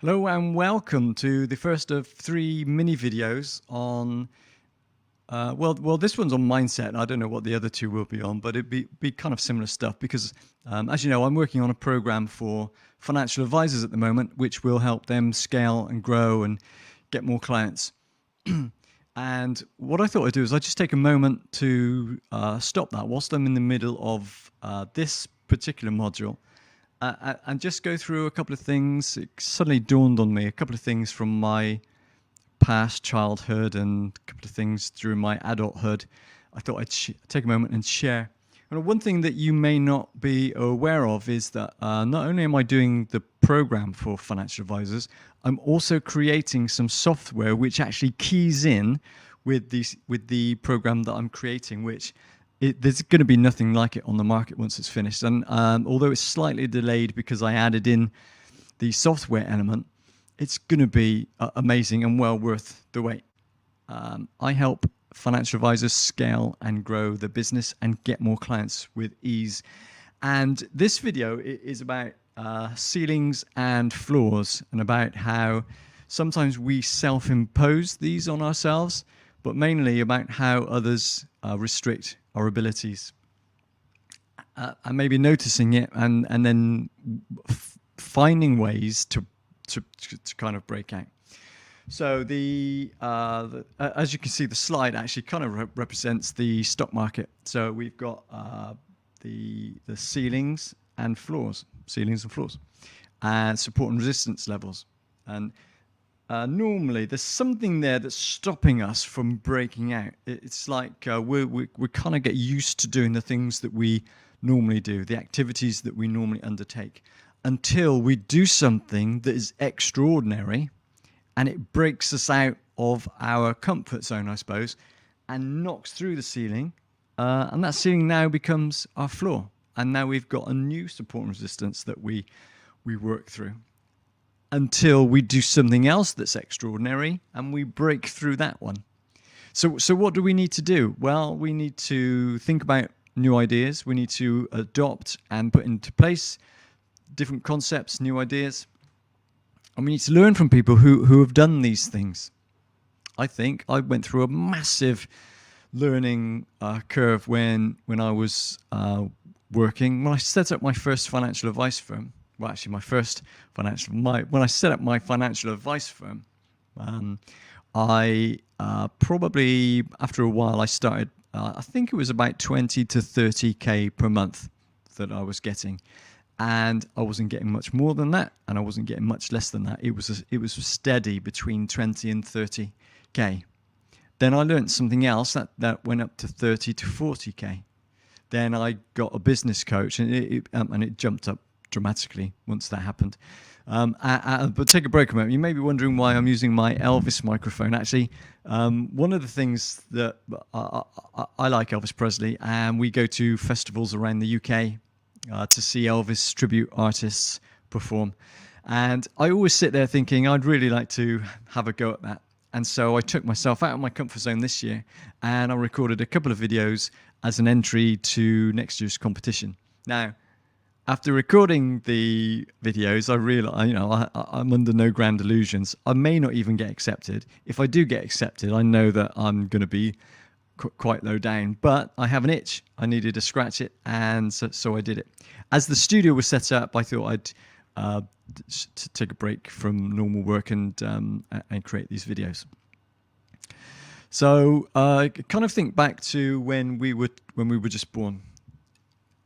Hello and welcome to the first of three mini videos on, this one's on mindset. I don't know what the other two will be on, but it'd be kind of similar stuff because, as you know, I'm working on a program for financial advisors at the moment, which will help them scale and grow and get more clients. And what I thought I'd do is I'd just take a moment to stop that whilst I'm in the middle of this particular module and just go through a couple of things. It suddenly dawned on me a couple of things from my past childhood and a couple of things during my adulthood. I thought I'd take a moment and share. And one thing that you may not be aware of is that not only am I doing the program for financial advisors, I'm also creating some software which actually keys in with the program that I'm creating, which there's going to be nothing like it on the market once it's finished. And although it's slightly delayed because I added in the software element, it's going to be amazing and well worth the wait. I help financial advisors scale and grow the business and get more clients with ease. And this video is about ceilings and floors, and about how sometimes we self-impose these on ourselves, but mainly about how others restrict our abilities. And maybe noticing it and then finding ways to kind of break out. So as you can see, the slide actually kind of represents the stock market. So we've got the ceilings and floors, and support and resistance levels. And normally there's something there that's stopping us from breaking out. It's like we kind of get used to doing the things that we normally do, the activities that we normally undertake, until we do something that is extraordinary and it breaks us out of our comfort zone, I suppose, and knocks through the ceiling. And that ceiling now becomes our floor. And now we've got a new support and resistance that we work through until we do something else that's extraordinary and we break through that one. So what do we need to do? Well, we need to think about new ideas. We need to adopt and put into place different concepts, new ideas. And we need to learn from people who have done these things. I think I went through a massive learning curve when I was working. When I set up my first financial advice firm, when I set up my financial advice firm, I probably, after a while, I started, I think it was about 20 to 30K per month that I was getting. And I wasn't getting much more than that, and I wasn't getting much less than that. It was steady between 20 and 30K. Then I learned something else that went up to 30 to 40K. Then I got a business coach, and it jumped up dramatically once that happened. But take a break a moment. You may be wondering why I'm using my Elvis microphone. Actually, one of the things that I like Elvis Presley, and we go to festivals around the UK to see Elvis tribute artists perform. And I always sit there thinking I'd really like to have a go at that. And so I took myself out of my comfort zone this year, and I recorded a couple of videos as an entry to next year's competition. Now, after recording the videos, I realized, I'm under no grand illusions. I may not even get accepted. If I do get accepted, I know that I'm going to be quite low down, but I have an itch. I needed to scratch it, and so I did it. As the studio was set up, I thought I'd take a break from normal work and create these videos. So kind of think back to when we were just born.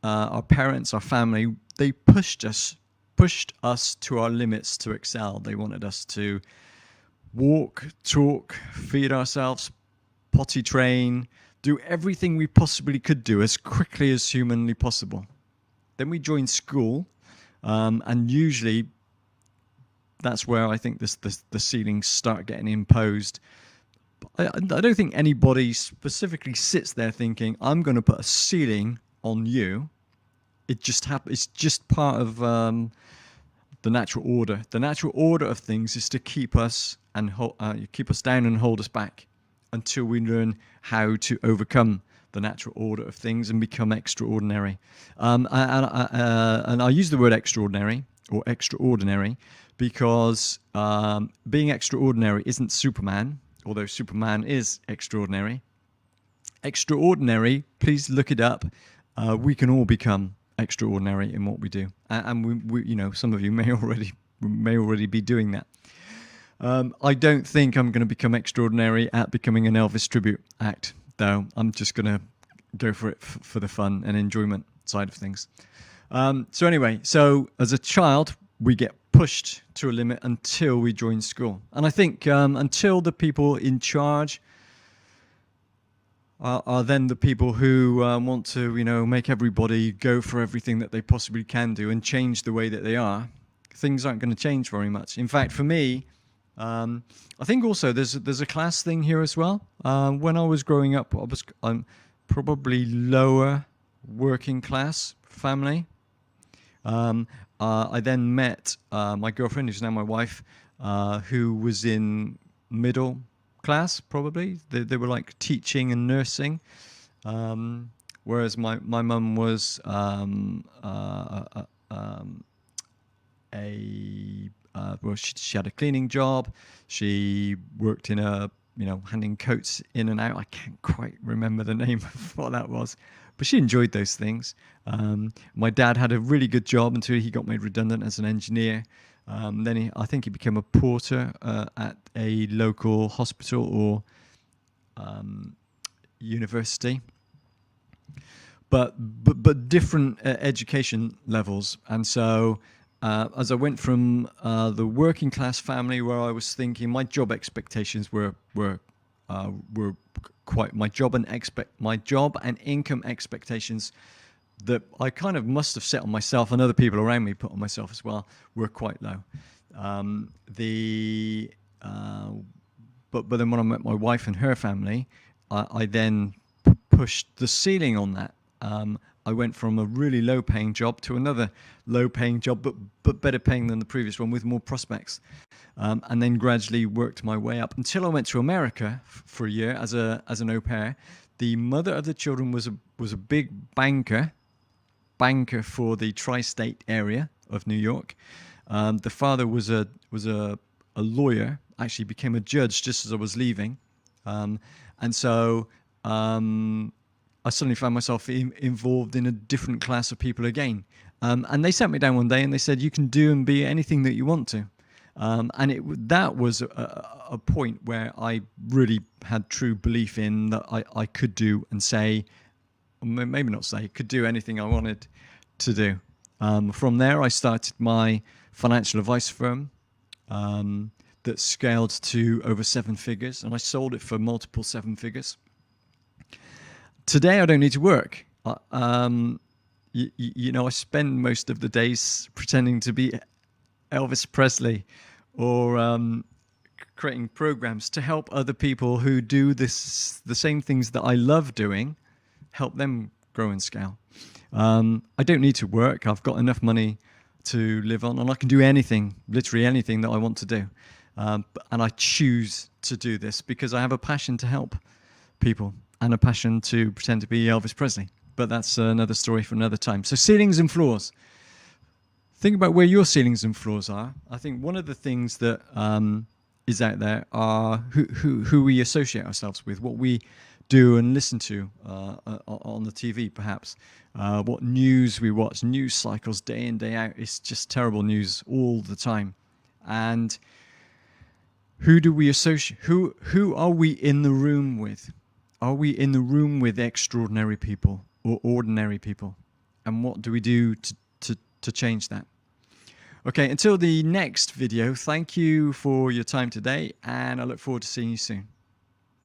Our parents, our family, they pushed us to our limits to excel. They wanted us to walk, talk, feed ourselves, potty train, do everything we possibly could do as quickly as humanly possible. Then we joined school, and usually that's where I think the ceilings start getting imposed. I don't think anybody specifically sits there thinking, I'm going to put a ceiling on you. It just happens. It's just part of the natural order. The natural order of things is to keep us down and hold us back until we learn how to overcome the natural order of things and become extraordinary. And I use the word extraordinary or extraordinary, because being extraordinary isn't Superman, although Superman is extraordinary. Extraordinary, please look it up. We can all become extraordinary in what we do, and we you know, some of you may already be doing that. I don't think I'm going to become extraordinary at becoming an Elvis tribute act, though. I'm just going to go for it for the fun and enjoyment side of things. So anyway, so as a child, we get pushed to a limit until we join school. And I think until the people in charge are then the people who want to, you know, make everybody go for everything that they possibly can do and change the way that they are, things aren't going to change very much. In fact, for me, I think also there's a class thing here as well. When I was growing up, I'm probably lower working class family. I then met my girlfriend, who's now my wife, who was in middle class, probably. They were like teaching and nursing, whereas my mum was well, she had a cleaning job. She worked in a, you know, handing coats in and out. I can't quite remember the name of what that was, but she enjoyed those things. My dad had a really good job until he got made redundant as an engineer. Then I think he became a porter at a local hospital or university. But different education levels, and so as I went from the working class family, where I was thinking my job expectations were quite my job and income expectations that I kind of must have set on myself, and other people around me put on myself as well, were quite low. But then when I met my wife and her family, I then pushed the ceiling on that. I went from a really low-paying job to another low-paying job, but better paying than the previous one, with more prospects, and then gradually worked my way up until I went to America for a year as an au pair. The mother of the children was a big banker for the tri-state area of New York. The father was a lawyer. Actually, became a judge just as I was leaving, and so. I suddenly found myself involved in a different class of people again. And they sat me down one day and they said, you can do and be anything that you want to. And that was a point where I really had true belief in that I could do and say, maybe not say, could do anything I wanted to do. From there, I started my financial advice firm that scaled to over 7 figures, and I sold it for multiple 7 figures. Today, I don't need to work. You know, I spend most of the days pretending to be Elvis Presley, or creating programs to help other people who do the same things that I love doing, help them grow and scale. I don't need to work. I've got enough money to live on, and I can do anything, literally anything that I want to do. And I choose to do this because I have a passion to help people and a passion to pretend to be Elvis Presley. But that's another story for another time. So ceilings and floors. Think about where your ceilings and floors are. I think one of the things that is out there are who we associate ourselves with, what we do and listen to on the TV, perhaps. What news we watch, news cycles day in, day out. It's just terrible news all the time. And who do we associate? Who are we in the room with? Are we in the room with extraordinary people or ordinary people? And what do we do to change that? Okay, until the next video, thank you for your time today, and I look forward to seeing you soon.